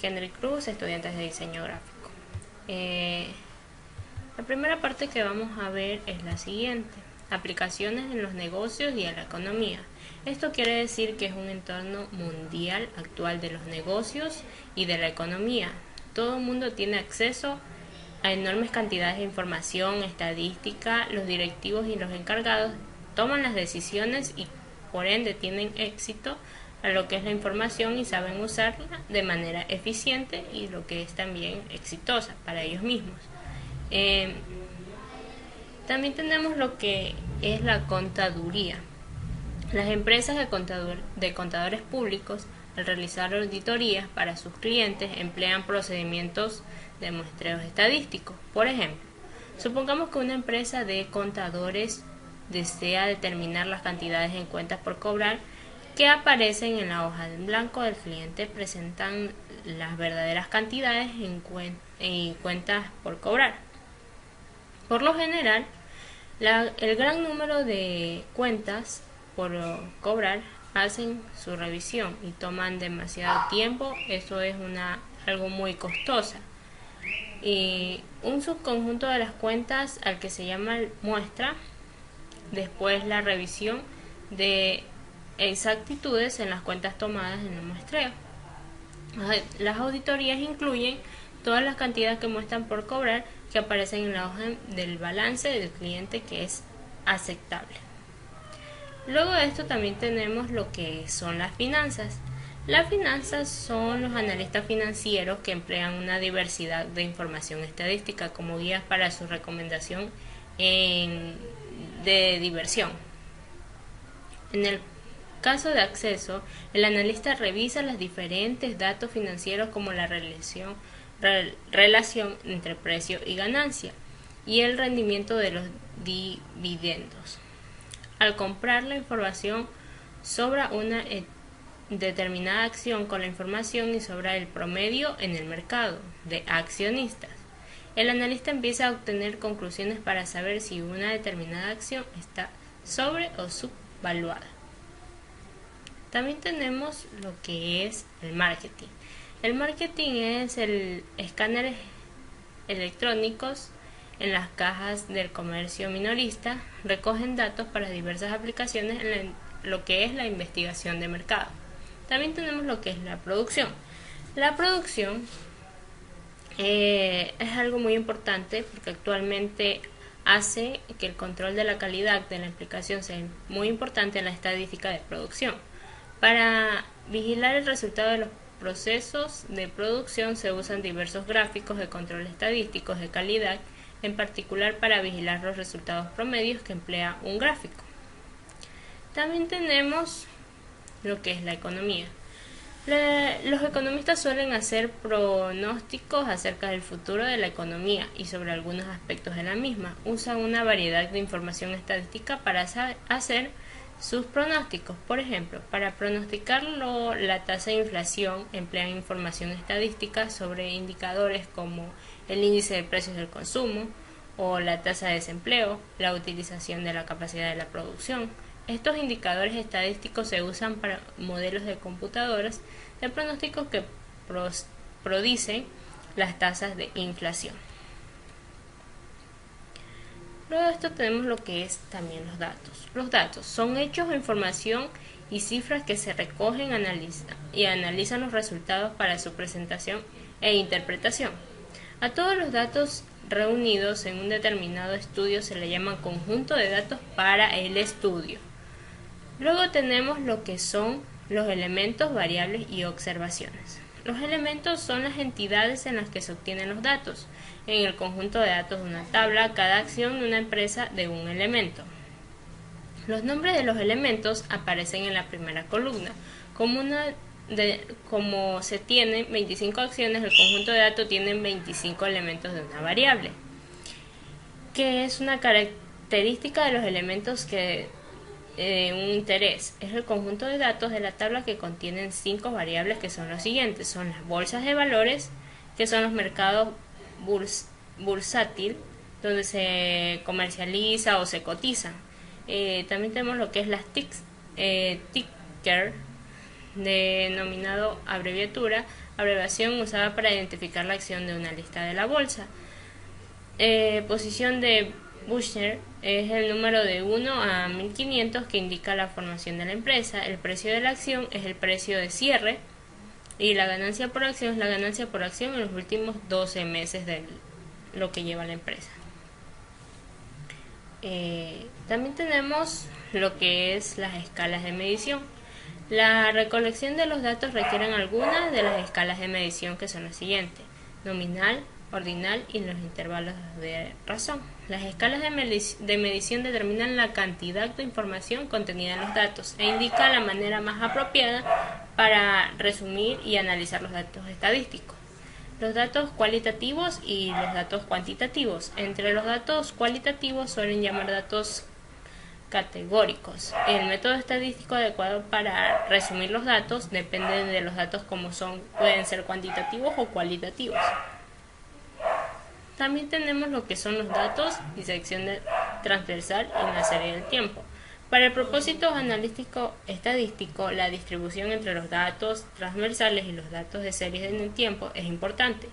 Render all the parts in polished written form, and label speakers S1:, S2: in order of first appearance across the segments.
S1: Kendrick Cruz, estudiantes de diseño gráfico. La primera parte que vamos a ver es la siguiente: aplicaciones en los negocios y en la economía. Esto quiere decir que es un entorno mundial actual de los negocios y de la economía. Todo el mundo tiene acceso a enormes cantidades de información, estadística. Los directivos y los encargados toman las decisiones y por ende tienen éxito a lo que es la información y saben usarla de manera eficiente y lo que es también exitosa para ellos mismos. También tenemos lo que es la contaduría. Las empresas de contadores públicos, al realizar auditorías para sus clientes, emplean procedimientos de muestreos estadísticos. Por ejemplo, supongamos que una empresa de contadores desea determinar las cantidades en cuentas por cobrar que aparecen en la hoja en blanco del cliente. Presentan las verdaderas cantidades en cuentas por cobrar. Por lo general, el gran número de cuentas por cobrar hacen su revisión y toman demasiado tiempo. Eso es algo muy costosa. Y un subconjunto de las cuentas al que se llama muestra, después la revisión de exactitudes en las cuentas tomadas en el muestreo. Las auditorías incluyen todas las cantidades que muestran por cobrar que aparecen en la hoja del balance del cliente que es aceptable. Luego de esto también tenemos lo que son las finanzas. Las finanzas son los analistas financieros que emplean una diversidad de información estadística como guías para su recomendación de diversión. En el caso de acceso, el analista revisa los diferentes datos financieros como la relación entre precio y ganancia y el rendimiento de los dividendos. Al comprar la información sobre una determinada acción con la información y sobre el promedio en el mercado de accionistas, el analista empieza a obtener conclusiones para saber si una determinada acción está sobre o subvaluada. También tenemos lo que es el marketing. El marketing es el escáneres electrónicos en las cajas del comercio minorista. Recogen datos para diversas aplicaciones en lo que es la investigación de mercado. También tenemos lo que es la producción. La producción es algo muy importante porque actualmente hace que el control de la calidad de la aplicación sea muy importante en la estadística de producción. Para vigilar el resultado de los procesos de producción se usan diversos gráficos de control estadísticos de calidad, en particular para vigilar los resultados promedios que emplea un gráfico. También tenemos lo que es la economía. Los economistas suelen hacer pronósticos acerca del futuro de la economía y sobre algunos aspectos de la misma. Usan una variedad de información estadística para hacer sus pronósticos. Por ejemplo, para pronosticar la tasa de inflación emplean información estadística sobre indicadores como el índice de precios del consumo o la tasa de desempleo, la utilización de la capacidad de la producción. Estos indicadores estadísticos se usan para modelos de computadoras de pronósticos que predicen las tasas de inflación. Luego de esto tenemos lo que es también los datos. Los datos son hechos o información y cifras que se recogen, analizan los resultados para su presentación e interpretación. A todos los datos reunidos en un determinado estudio se le llama conjunto de datos para el estudio. Luego tenemos lo que son los elementos, variables y observaciones. Los elementos son las entidades en las que se obtienen los datos. En el conjunto de datos de una tabla, cada acción de una empresa de un elemento. Los nombres de los elementos aparecen en la primera columna. Como se tienen 25 acciones, el conjunto de datos tiene 25 elementos de una variable, que es una característica de los elementos que un interés. Es el conjunto de datos de la tabla que contienen 5 variables que son los siguientes. Son las bolsas de valores, que son los mercados bursátil, donde se comercializa o se cotiza. También tenemos lo que es las ticker, denominado abreviación usada para identificar la acción de una lista de la bolsa. Posición de Buchner es el número de 1 a 1500 que indica la formación de la empresa. El precio de la acción es el precio de cierre y la ganancia por acción es la ganancia por acción en los últimos 12 meses de lo que lleva la empresa. También tenemos lo que es las escalas de medición. La recolección de los datos requieren algunas de las escalas de medición, que son las siguientes: nominal, ordinal y los intervalos de razón. Las escalas de medición determinan la cantidad de información contenida en los datos e indican la manera más apropiada para resumir y analizar los datos estadísticos. Los datos cualitativos y los datos cuantitativos. Entre los datos cualitativos suelen llamar datos categóricos. El método estadístico adecuado para resumir los datos depende de los datos como son, pueden ser cuantitativos o cualitativos. También tenemos lo que son los datos y sección transversal en la serie del tiempo. Para el propósito analítico estadístico, la distribución entre los datos transversales y los datos de series en el tiempo es importante,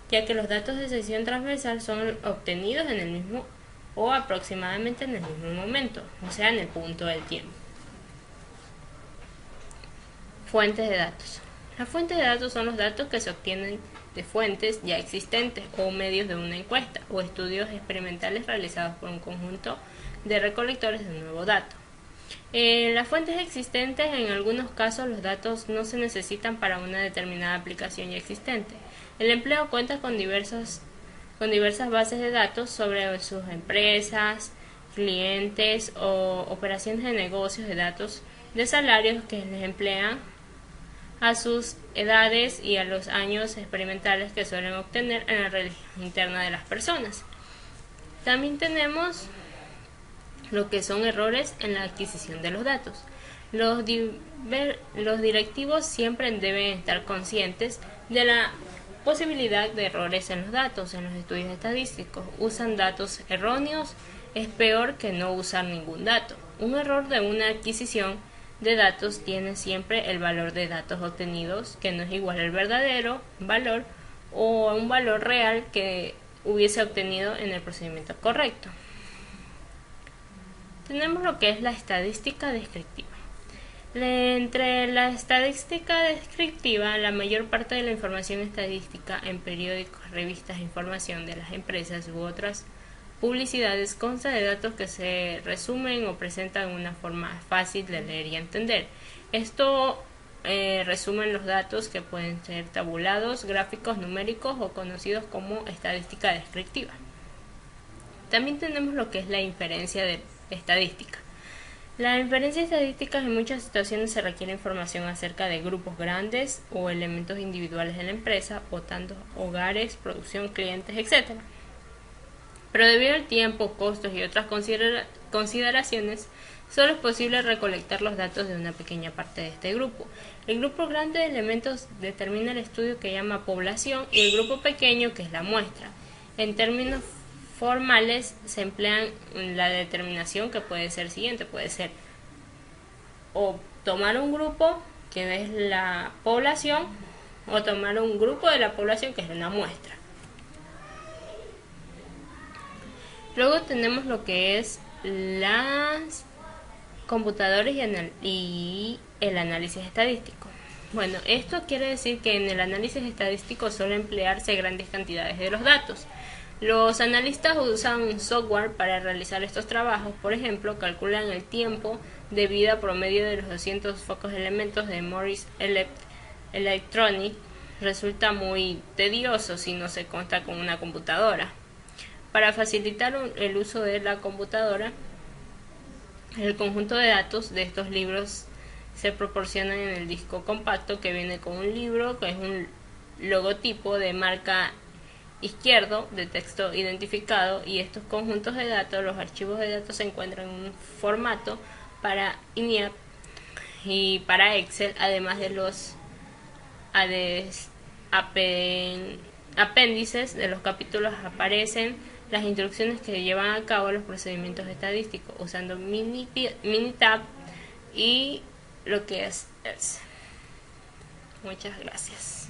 S1: ya que los datos de sección transversal son obtenidos en el mismo o aproximadamente en el mismo momento, o sea, en el punto del tiempo. Fuentes de datos. Las fuentes de datos son los datos que se obtienen de fuentes ya existentes o medios de una encuesta o estudios experimentales realizados por un conjunto de recolectores de un nuevo dato. Las fuentes existentes, en algunos casos los datos no se necesitan para una determinada aplicación ya existente. El empleo cuenta con diversas bases de datos sobre sus empresas, clientes o operaciones de negocios, de datos de salarios que les emplean, a sus edades y a los años experimentales que suelen obtener en la religión interna de las personas. También tenemos lo que son errores en la adquisición de los datos. Los directivos siempre deben estar conscientes de la posibilidad de errores en los datos. En los estudios estadísticos usan datos erróneos, es peor que no usar ningún dato. Un error de una adquisición de datos tiene siempre el valor de datos obtenidos, que no es igual al verdadero valor o a un valor real que hubiese obtenido en el procedimiento correcto. Tenemos lo que es la estadística descriptiva. Entre la estadística descriptiva, la mayor parte de la información estadística en periódicos, revistas de información de las empresas u otras publicidades consta de datos que se resumen o presentan de una forma fácil de leer y entender. Esto resumen los datos que pueden ser tabulados, gráficos, numéricos o conocidos como estadística descriptiva. También tenemos lo que es la inferencia de estadística. La inferencia estadística en muchas situaciones se requiere información acerca de grupos grandes o elementos individuales de la empresa, votando hogares, producción, clientes, etc. Pero debido al tiempo, costos y otras consideraciones, solo es posible recolectar los datos de una pequeña parte de este grupo. El grupo grande de elementos determina el estudio que llama población y el grupo pequeño que es la muestra. En términos formales se emplean la determinación que puede ser siguiente, puede ser o tomar un grupo que es la población o tomar un grupo de la población que es una muestra. Luego tenemos lo que es las computadores y el análisis estadístico. Bueno, esto quiere decir que en el análisis estadístico suele emplearse grandes cantidades de los datos. Los analistas usan software para realizar estos trabajos. Por ejemplo, calculan el tiempo de vida promedio de los 200 focos de elementos de Morris Electronic. Resulta muy tedioso si no se cuenta con una computadora. Para facilitar el uso de la computadora, el conjunto de datos de estos libros se proporcionan en el disco compacto que viene con un libro, que es un logotipo de marca izquierdo de texto identificado, y estos conjuntos de datos, los archivos de datos se encuentran en un formato para ENIAC y para Excel, además de los apéndices de los capítulos aparecen las instrucciones que llevan a cabo los procedimientos estadísticos usando Minitab y lo que es else. Muchas gracias.